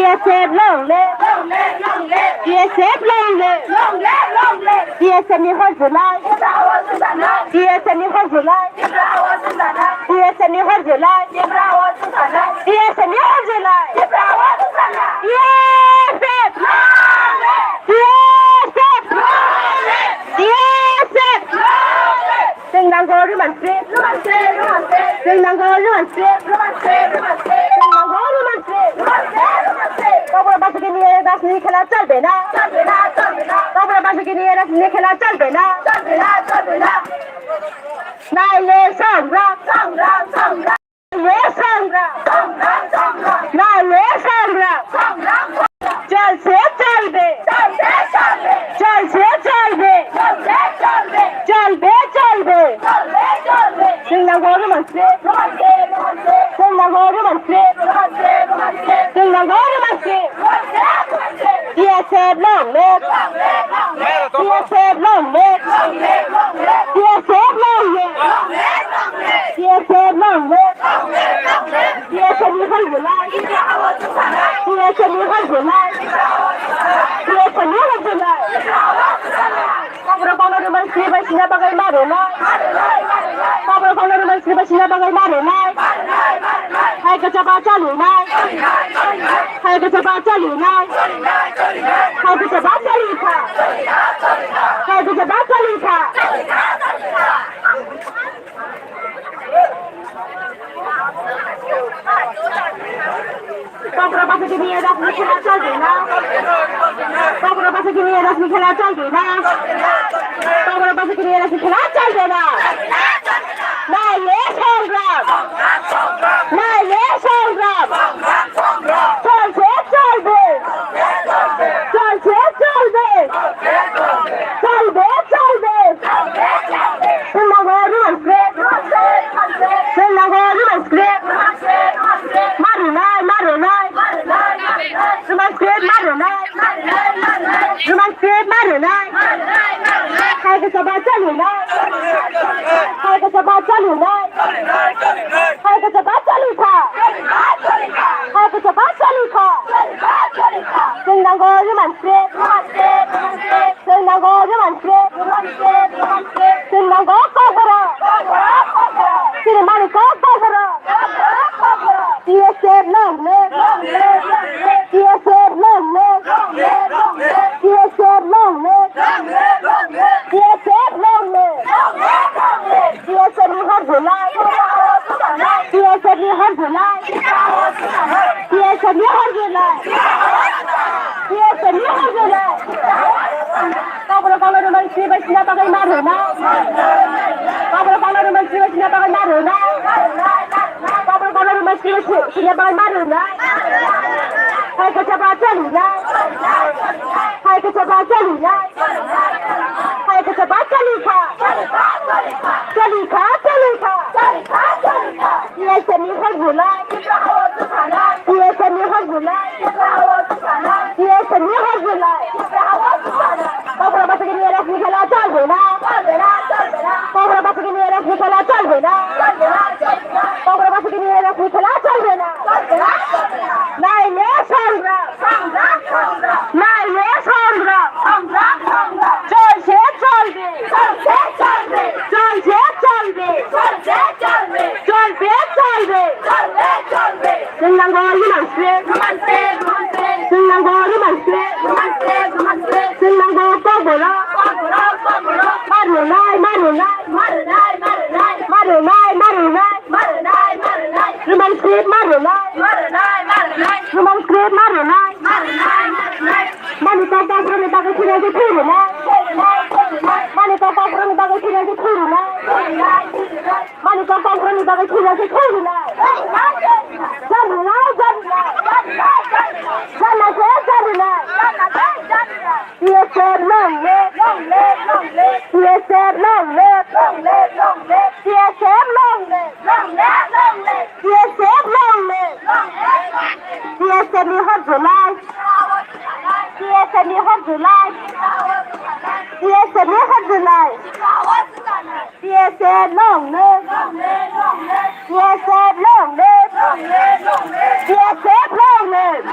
BSF lonely, BSF lonely, BSF ni hot July, BSF ni hot July, BSF ni hot July, BSF ni hot July, BSF, BSF, Sing Nango Roman Street, Sing Nango Roman Street, Sing Nango Roman Street. Kobra basa ke niye rasni khela chalbe na, Kobra basa ke niye rasni khela chalbe na. Naile sangram, naile sangram, naile sangram. चल से चल बे, चल से चल बे, चल बे, Sing Nango Roman Street, Sing Nango Roman Street, Sing Nango Roman Street. BSF long live, BSF long live, BSF long live, BSF long live, BSF ni hot July, BSF ni hot July, BSF ni hot July. Kobra Roman Street ba sila bagay marunay, Kobra Roman Street ba sila bagay marunay. Hai ka chapa chalu nai, hai ka chapa chalu nai, hai ka chapa chalu tha, hai ka chapa chalu tha. Kobra basa ke niye rasmi khela chalbe na, Kobra basa ke niye rasmi khela chalbe na, Kobra basa ke niye rasmi khela chalbe na. Naile sangram, naile sangram, chal se chalbe, chal se chalbe, chalbe chalbe. Sing Nango Roman Street, Sing Nango Roman Street. Marunai, Marunai, Roman Street Marunai, Roman Street Marunai. Hai ka chapa chalu nai, hai ka chapa chalu nai, hai ka chapa chalu tha, hai ka chapa chalu tha. Sing Nango Roman Street, Sing Nango Roman Street, Sing Nango Kobra, Sing Nango Kobra. BSF long live, BSF long live, BSF long live, BSF long live, BSF ni hot July, BSF ni hot July, BSF ni hot July, BSF ni hot July. Kobra Roman Street ba sila bagay marunay, Kobra Roman Street ba sila bagay marunay. Kobra Roman Street sila bagay marunay. Hai ka chapa chalu nai, hai ka chapa chalu nai, hai ka chapa chalu tha, chalu tha, chalu tha. BSF ni hot July, BSF ni hot July, BSF ni hot July. Kobra basa ke niye rasmi khela chalbe na, Kobra basa ke niye rasmi khela chalbe na, Kobra basa ke niye rasmi khela chalbe na. Naile sangram, naile sangram, chal se chalbe, chal se chalbe, chalbe chalbe. Sing Nango Roman Street, Sing Nango Roman Street, Sing Nango Kobra, Marunai, Marunai, Marunai, Marunai, Roman Street Marunai, Roman Street Marunai. Mani tata frami bagai kira ke thuru na, Mani tata frami bagai kira ke thuru na, Mani tata frami bagai kira ke thuru na. Jaru na, jana ke jaru na. BSF long live, BSF long live, BSF long live, BSF long live. BSF ni hot July, BSF ni hot July, BSF ni hot July, BSF long live, BSF long live, BSF long live.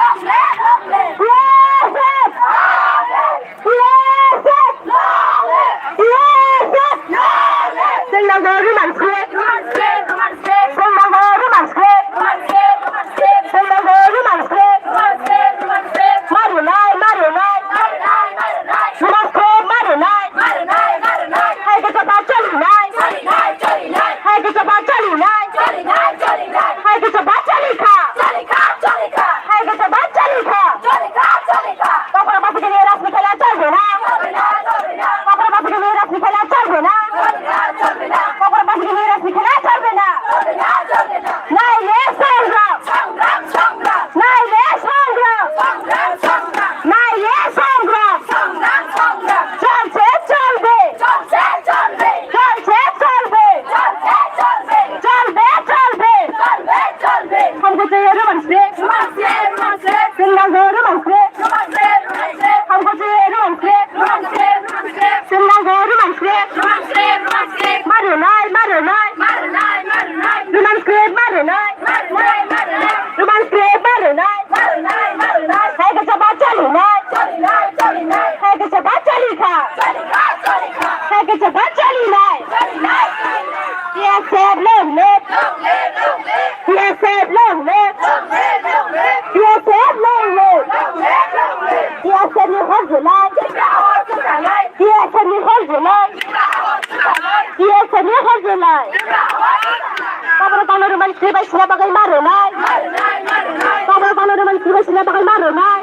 bagay marunay.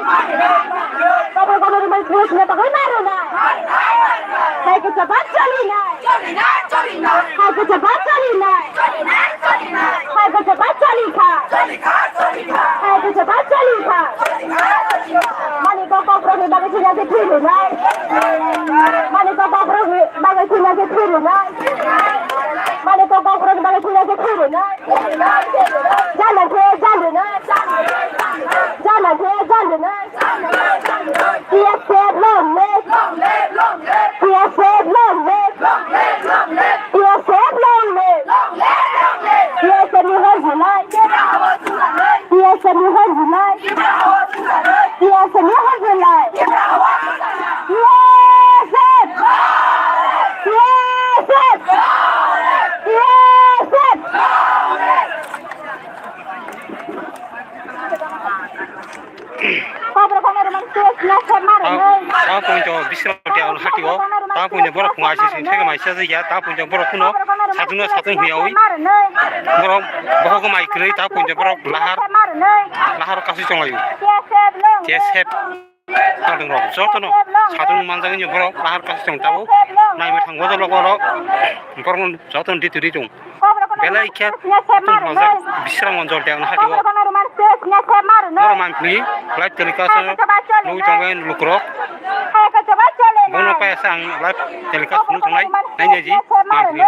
Cover may pulis na bagay marunay. Hay kasabat chalinay. Hay kasabat chalinay. Hay kasabat chalika. Hay kasabat chalika. Mani ko bagay bagay sinabi pirunay. Mani ko bagay sinabi pirunay. Mani ko bagay sinabi pirunay. Jalan ke jalan. Jalan ke jalan. Dia said long leg. Dia said long leg. Dia said long leg. Dia said you have the light. Dia said you have the light. Dia said you have the light. Yes, it. Yes, it. Yes, it. ता पुंजो बिसरा tell हाटिओ ता पुंजो बर खुंगासि सिनथेगा माइसा जया ता पुंजो बर खुनो साथुनो साथुन हुयावै बर बहग माइ cry ता पुंजो बर लाहार कासि चंगायु जेसेब तादों र जतनो साथुन मानजागनि बर लाहार कासि चंग ताबो नायमे थांगो जल बर बर जतन दितुरि दं बेलाय खे माजा बिसरा मनजल टेल हाटिओ बर मानफ्लि लाइट टेलिकास्ट नुइ चंगेन लुक्रक बोनो पैसा आं लाइट टेलिकास्ट नु थांनाय नायनो जि मानफ्लि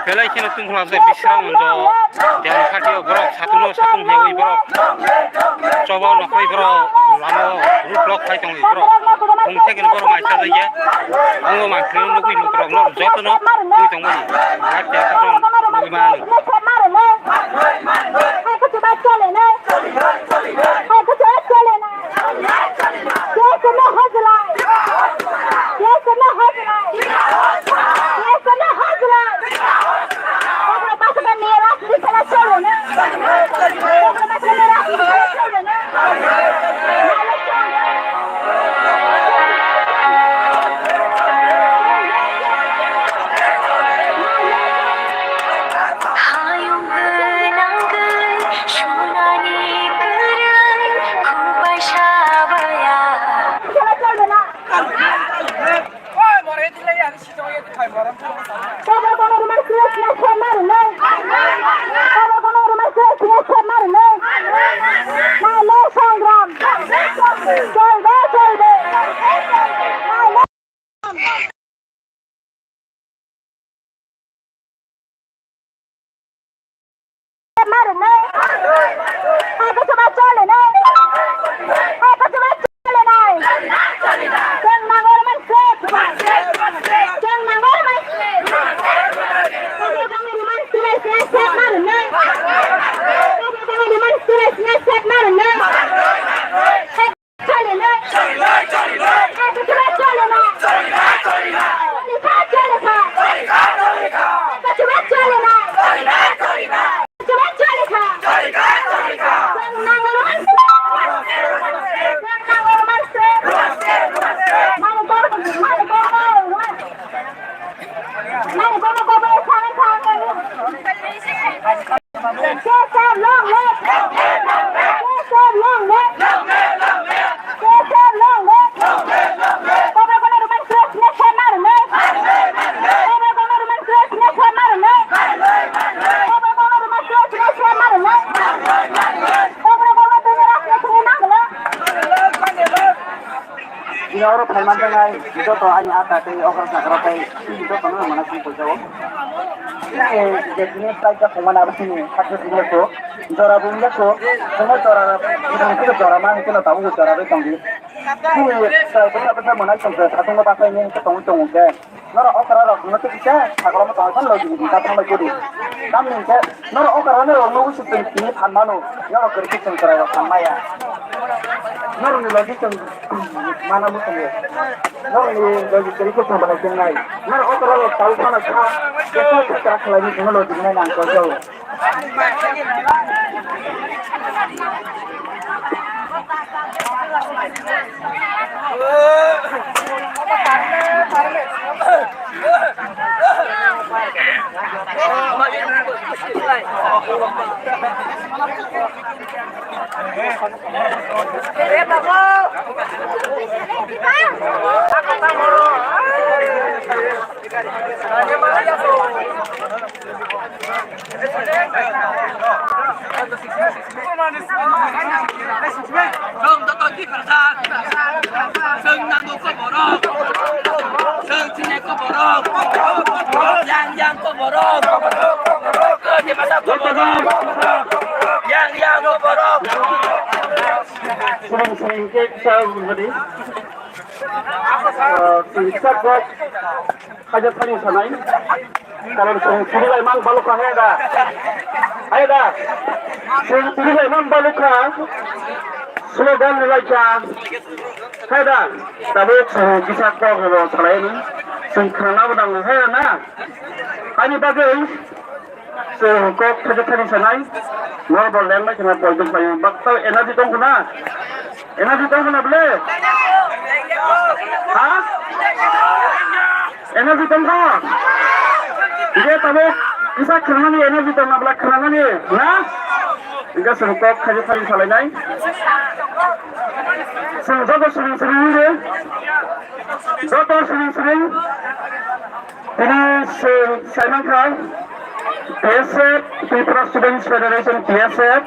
बेलाय खेनो तुंखला जे बिसरा मनजो टेल हाटिओ बर साथुनो साथुन हुयावै बर चबा नखै बर लानो रु ब्लक फाइ दं बर बुंथेगन बर माइसा जया आङो मानफ्लि नुगै लुक्रक न जतनो नुइ दंमोन लाइट टेलिकास्ट नुइ मान Ini Thailand dengan itu tuh hanya ada di orang Jakarta itu mana sih जेखिनि प्राइजआ समानाबसिनि साख्रिफोरखौ जरा बुंनायखौ जोङो जरा बिथांखिखौ जरा मा होनो दाबो जरा बे दंदि जोङो प्राइजफोरा मोननाय समखौ साथंनो बासायनो दङ दङके नर अकरा रखनो तिके सागलम दंसन लगिनि दाथंबाय गुदि दामनिके नर अकरानो रखनो उसुतन तिनि फानमानो नर करके संकराय फानमाया नरनि लगी जों माना मुसंगे नरनि लगी करके संबाय जोंनाय नर अकरा ताउ फाना खा बेखौ खा खालामनि जों लगी नाय नांगौ जायो sering-sering kita menjadi singkat buat hajat paling sanai kalau sering memang balukah ada sering memang balukah slogan mereka ada tapi kisah kau kalau selain sengkana udang ada kami bagai kok hajat paling sanai mau boleh lagi nak boleh bayar bakal energi dong kena energi dong kena boleh ha energi dong kena dia tahu bisa kena ni energi dong nak kena ni na jika sengkok hajat paling salai sengkok sering-sering ni jodoh sering-sering ini saya nak TSF, Tripura Students Federation TSF,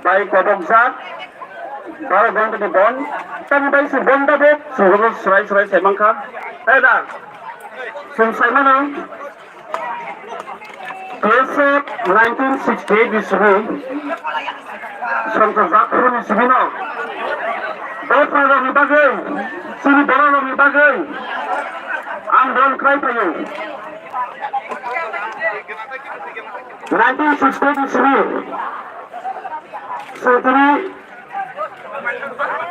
by Kodokzak, para going to the bond, then by Subonda Book, Surai Semangka, Ada, from Simon, TSF 1968 is rule, from the Zakun is Vino, both are of the bagay, Siri Boran of the bagay, I'm don't cry for you. 1963 Sentiri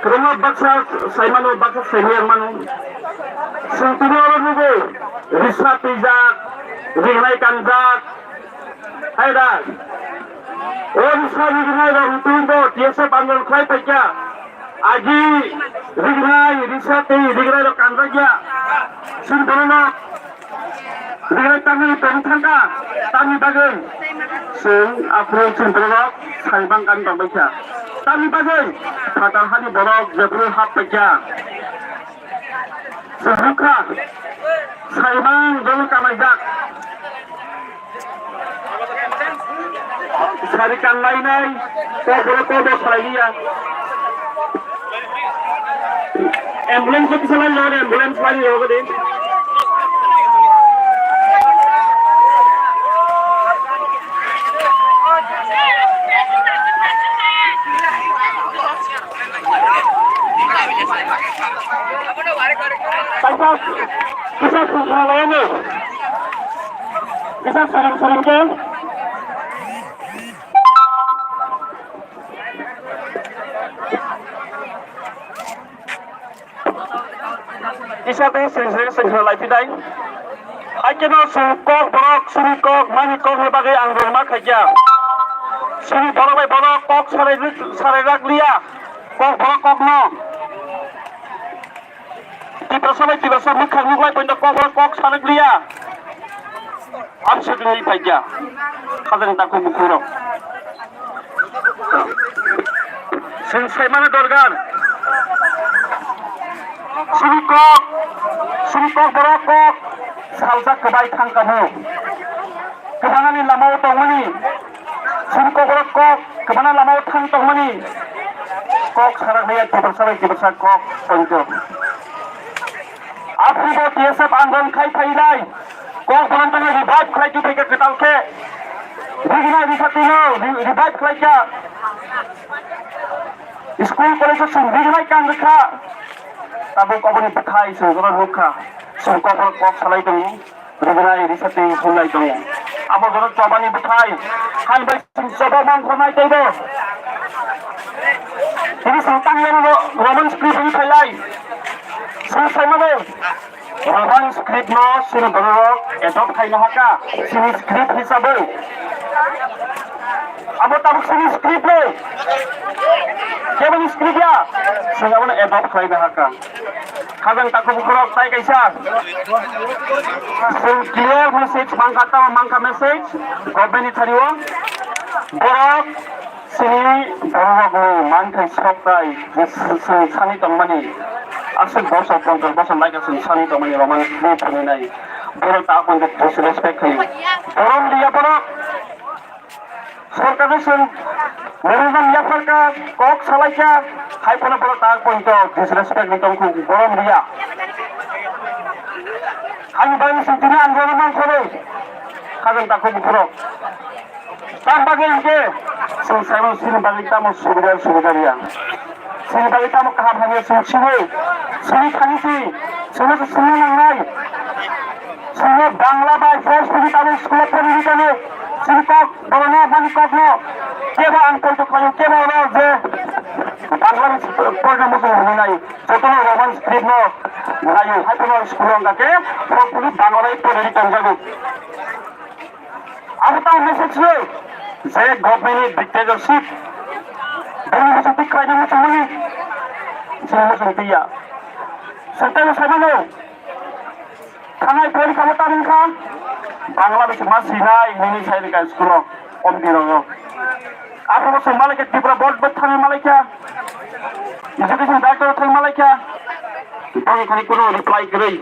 Kerana baksa Saimano baksa senior manu Sentiri orang juga Risa Tijak Rignai Kanjak Haida Oh Risa Rignai Orang Tunggu Tiasa Bangun Klai Pekya Aji Rignai Risa Rignai Kanjak ya Sentiri Rignai Tangi Pentangka Tangi Bagai Sing Afro Centralok Saibang Kantong Baca Tangi Bagai Kata Hani Borok Jabrul Hap Baca Sebuka Saibang Jol Kamajak Sarikan lainai Kodo lagi ya Ambulans bisa lain ambulans lagi ya Kodin Kisah lainnya Kisah sering-sering ke Kisah tu sering-sering lagi dah Akhirnya sukok, borok, surikok, manikok sebagai anggur mak aja Suri borok, kok sarerak lia Kok borok, kok no Tiba sampai bukan mulai pindah kok sarerak lia Amsa dulu aja Kadang tak kumurok Sensei mana dorgan Surikok, borok, salsa kebaik kamu Kemana ni lamau tongmani Surikok borok kemana lamau tongmani Kok sarak lia tiba kok ponco Afrika TSF anggon kai pailai kok penontonnya revive kelai tu mereka ketal ke Rigina bisa tino revive kelai ka school college sung Rigina kan rekha tabu kau ni bekai sung orang rekha sung kok salai tu Rigina bisa ting hulai tu apa orang coba ni bekai hai baik sung coba mang konai tu do ini sentang yang Roman script ni khalai sung sai mana Roman script no sini baru adopt khaina haka sini script hisabe apa tahu sini script le keban script ya sehingga mana adopt khaina haka kadang tak kuburok tai kaisa sing clear message mangka message government thariwa borok sini borok mangkai sokai sani tongmani asal bosok kontrol bosok lagi sani tongmani Roman script ni nai borok tak pun disrespect kai borok dia borok सरकार निरंजन या सरकार Kock सलाइका high पना पड़ा ताक point disrespect Nikam को गरम दिया high by सिंचना आंदोलन करे खाजन ताको बुखरो ताम बागे इनके संसारों सिन बागिता मो सुबुदारिया सिन बागिता मो कहा भागे सुचिवे सुनी खानी सी सुने नंगाई सुने बांग्ला बाई फर्स्ट पुरी ताबे स्कूल पढ़ी करे Singkok, bagaimana bangkok no? Keba angkol tu kayu keba orang je. Bangladesh program musuh mengenai. Contohnya Roman script no, mengenai hyper sekolah angkat ke, pokoknya Bangladesh program terjaga. Apa tahu message ni? Saya government dictatorship. Dengan musuh tikai ni musuh ni, saya musuh dia. Sentai saya mana? Kanai peri kamu tahu kan? Bangladesh masih naik ini saya di sekolah om biro. Apa musuh Malaysia di board bertanya Malaysia? Education director bertanya Malaysia. Bang kali kuno reply kiri.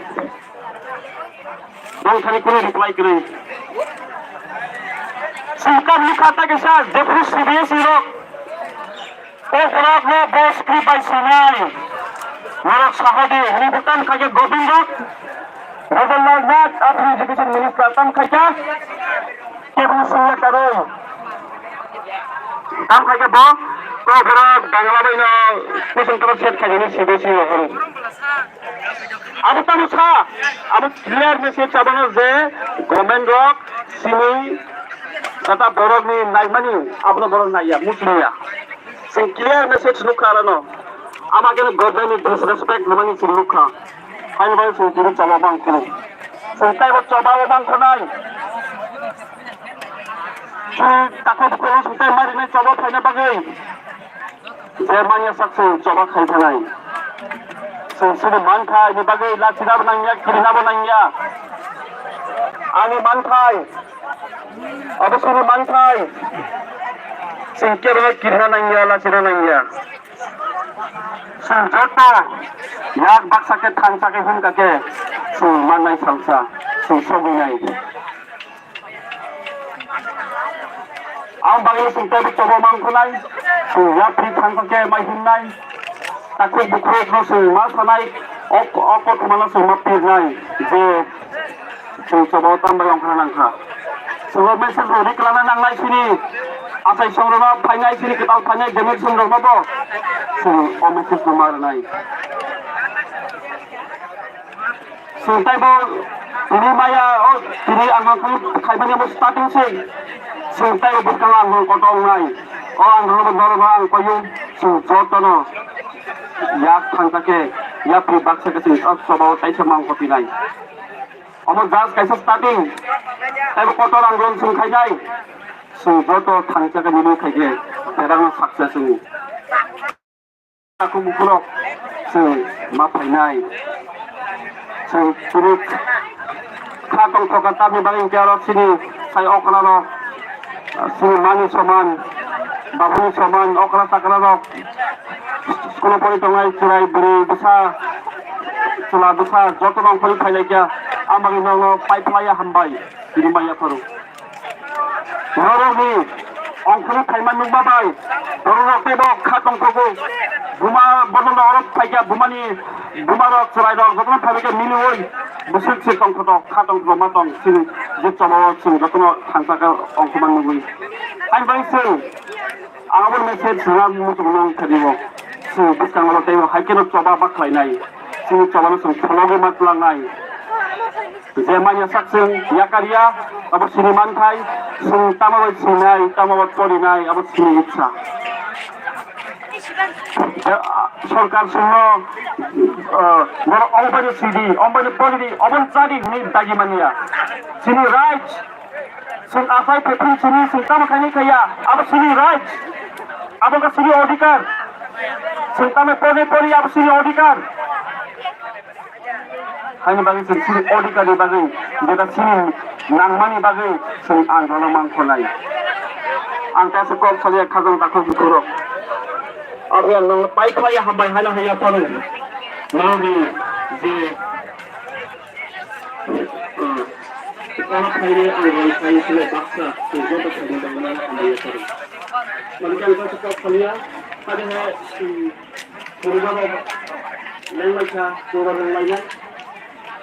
Bang kali kuno reply kiri. Singkat kata kisah defus CBS ini. Orang ni bos kripai sungai. Orang sahadi ini bukan kaje Gobindo. Rasulullah Nabi अपनी education minister तम खैका के बुसुल करो तम खैका बो तो बरा Bangla बाइना cushion तरफ set खाइने CBSE हो अब तम छ अब क्लियर मेसेज चाबन जे गभर्नमेंट रक सिनी कता बरक नि नाइमानी आपनो बरक नाइया मुस्लिया सिं क्लियर मेसेज नुखारनो आमाके गभर्नमेंट डिसरेस्पेक्ट नमानी सिं नुखा Hai bayi sungkiri coba bang kini, sungkai buat coba bang kenai. Takut kalau sungkai mari ni coba kena bagai. Jermannya saksi coba kena kenai. Sungkiri mantai ni bagai lacina benangnya, kirina benangnya. Ani mantai, apa suri mantai. Sungkiri kirina benangnya, lacina benangnya. Sungkata, yak baksa ke thansa ke hun kake, sung manai salsa, sung sobinai. Am bagi sung tabi coba mangkunai, sung yak pri thansa ke mai hunai, takut bukro no sung masanai, okot mana sung mapir nai, je sung coba tambah yang kena nangka. Sung message ro dikelana nang nai sini. Asai songrona phainai sini ketal phainai damage songrona bo sung omesis nomar nai sung tai bo ini maya ini angkang khaibani bo starting se sung tai bo kala angkang kotong nai angkang bo dor bang koyu sung jotono yak thangtake yak pri baksa ke sing sobo tai samang kopi nai amor jas kaisa starting tai bo kotong angkang sung khaijai sung joto thangtake nimi khaije erang success ni aku bukurok sung mapainai sung turut khatong thokata mi bangin kerok sini sai okra sung mani soman babuni soman okra sakra rok sekolah poli tongai curai beri besar cula besar joto bang poli khailai kya amagi nongo pipeline hambai diri maya paru Horor ni अंखुर थाइमान नुबाबाय रंरकेबक खातंखौबो बुमा बदल अरब थाइगा बुमानि बुमारक सरायदक जतन थाइगे मिलुय बुसुक से तंखदक खातंखौ मातं सिं जितसमाव सिं जतन थांसाका अंखुमान नुबुय आइ बायसों आंबो message जोंहा मुसुमनां थादिबो सिं बिसांल' दैबो हाइकेनो चबा बाख्लायनाय सिं चबानो जों थलगे मातलांनाय जेमाया साकसों याकारिया अब सिनेमानथाय जों तामाबा सिनाय तामाबा पलिनाय अब सिनि इच्छा सरकार सिंह अंबानी सिडी अंबानी पलिडी अबन चाडी नि दागिमानिया सिनि राइट जों आफाय पेपिन सिनि जों तामाखानि खैया अब सिनि राइट अब का सिनि अधिकार जों तामे परि अब सिनि अधिकार हानि बागै जों सिनि अधिकारनि बागै जेदा सिनि नांमानि बागै जों आंदोलन मांखनाय आं तासे कल सलिया खाजों ताखौ बुखुरो अब yang nang pai khaya hambai hala haya panu nabi je orang kaya orang kaya sila baksa sejauh bersama dengan dia panu mereka itu cakap kaya pada hai perubahan lain macam perubahan lainnya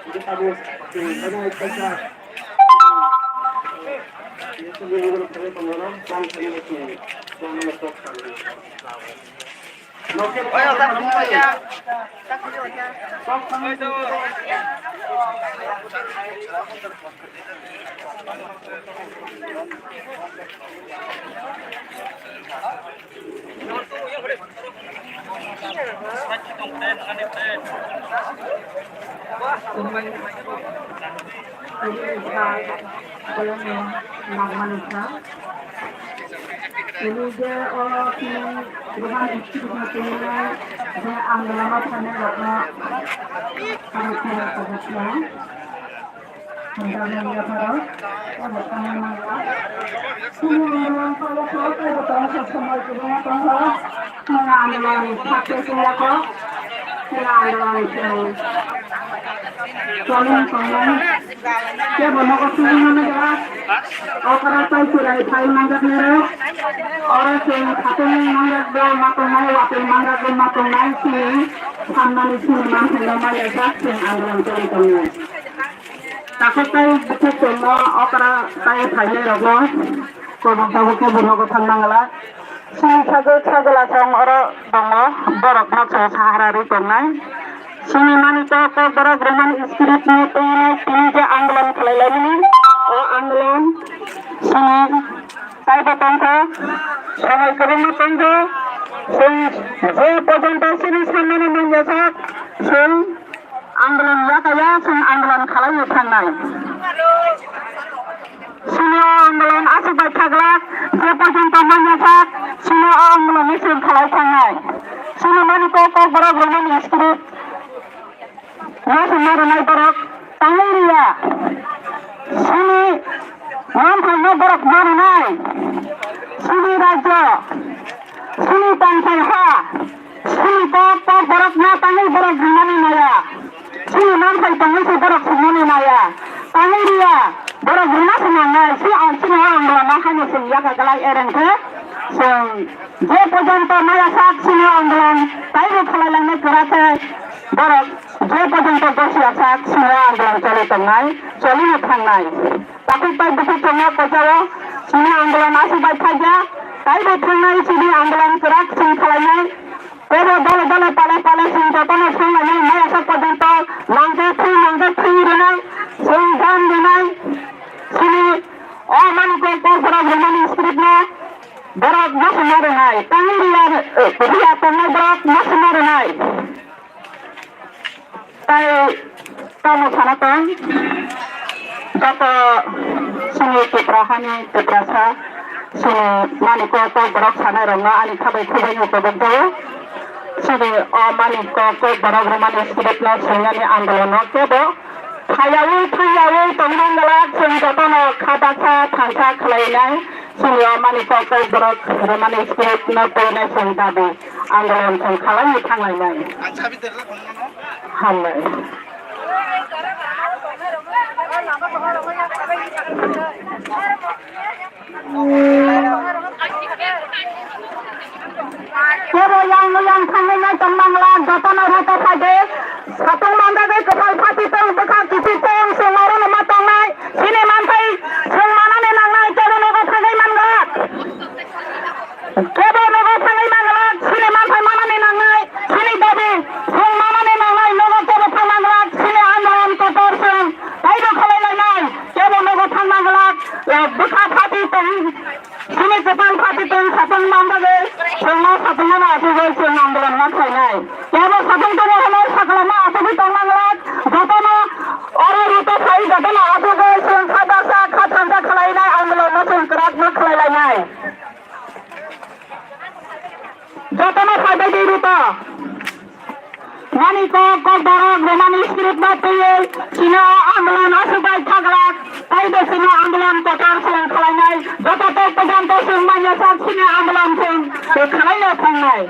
kita harus pada hai kaya itu dia orang kaya pengelola orang kaya itu orang lepas Oye, está como allá. Está como allá. Ini dia orang yang rumah itu punya dia anggota mana karena harus ada kerja. Hendak dia baru, ada tangan mana? Semua orang kalau betul semua juga kalau mana anggota pakai semua kok, mana anggota Tolong, dia mau ke sini mana jelas? Orang saya sudah thay mangga nero, orang yang satu mangga dua makan naik, waktu mangga dua makan naik sini, sama di sini mangga lama ya jasing anggaran cari temu. Takut saya betul semua orang saya thay nero, kalau tahu ke bunuh ke tanggala, sini saja sang orang dong, berak macam sehari tengah. Sini manita ko berak roman spirit ni tinja anggalan kelailani, anggalan sini saya bertanya, saya kerana tanya, saya pejampa sini sama ni menjadi, sini anggalan ya sini anggalan kalai tanai. Sini anggalan asyik bercakap, saya pejampa menjadi, sini anggalan ini kalai tanai. Sini manita ko berak roman spirit. Masih naik berak, tangiria. Sini, nampak berak mana naik. Sini raja, sini bangsa, sini kota beraknya tangi berak mana naya. Sini nampak tangi berak mana naya. Tangiria, berak mana senangnya. Sini orang hanya senja kegalai erengke. Dia pejampa naya saat sini orang, tapi kalau lagi kerasa berak. Dia pejampa bersiasa semua anggaran cari tengah, cari tengah. Tapi pada buku tengah kerja, sini anggaran masih baik saja. Tapi tengah sini anggaran kerak sini kalanya. Pero dole pala sini jatuhnya sini ini masa pejampa langkah renai, senggan renai. Sini orang kita berak renai skripnya, berak masih renai. Tangi dia tengah berak masih renai. Kamu sanatan, jika sini petrahannya petrasa, sini maniko ko berak sana renga, ani kabai itu betul. Sini maniko ko berak rumah sekitar sini ani anggalan kebo. Hayawi tenggang galak sini jatuhnya kabasa tangsa kelainai. Sini maniko ko berak rumah sekitar pernah sini tadi anggalan sini kalai tanglai. Hamai. Kebo yang tangannya tembang lah, jatuh rata saja. Satu manda deh kepal pati tong bekas kisi tong semua nama tong naik. Sini mantai, semana nenang naik jadi nogo tangai manggat. Kebo nogo tangai manggat, sini mantai mana nenang naik. Sini babi, semana nenang naik nogo kebo tangai manggat. Sini andalan kotor sem, tayo kalau naik. Kebo nogo tangai manggat, bekas pati tong. Sini kepal pati tong satu manda deh. Semua satu mana aku guys yang ambilan macam ni. Kalau satu tu orang sekolah mana aku bi tolong ngelat. Jatuh orang itu saya jatuh aku guys yang kata kata kelai ni ambilan macam kerat nak kelai ni. Jatuh saya di itu. Mani ko darah mani spirit mati. Cina ambilan aku baik kagak. Aida sini ambulan kotor sing kelai jatuh tu pegang tu sing banyak saat sini ambulan sing kelai ni pangai.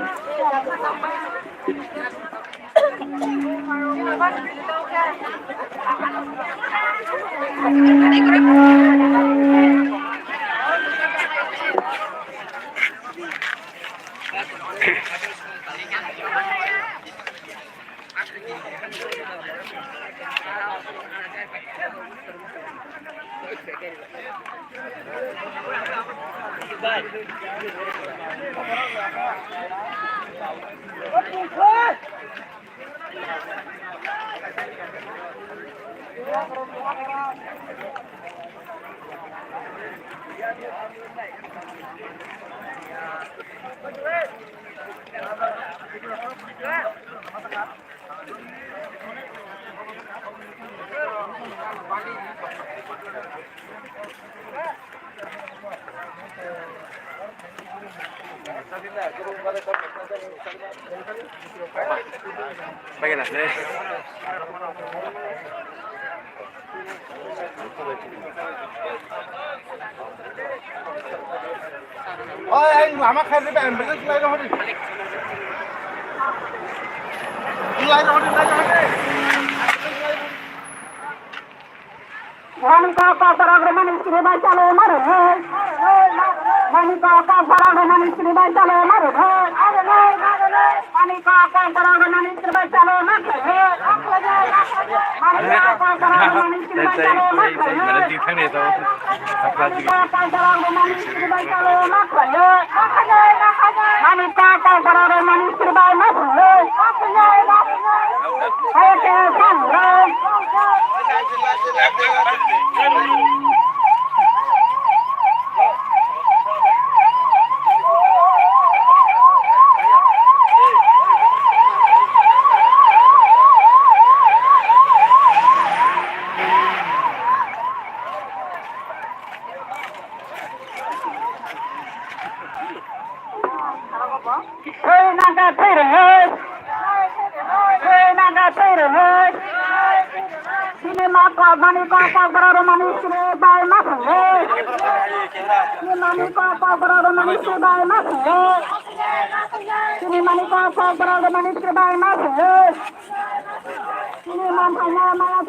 Bagaimana sih? Ôi anh làm mắc khen với bạn mình lấy nó đi. Lấy nó đi. Mani ko program istri baca lo maru. Mani ko program istri baca lo maru. Mani ko program istri baca lo maru. Mani ko program istri baca lo maru. Mana di sana tu? Apa lagi? Program istri baca lo maru. Mani ko program istri baca maru. Ayo ke sana. Mani ko program istri baca maru. Mani ko program istri baca maru. Sini mani ko program istri baca maru. Sini mantannya malah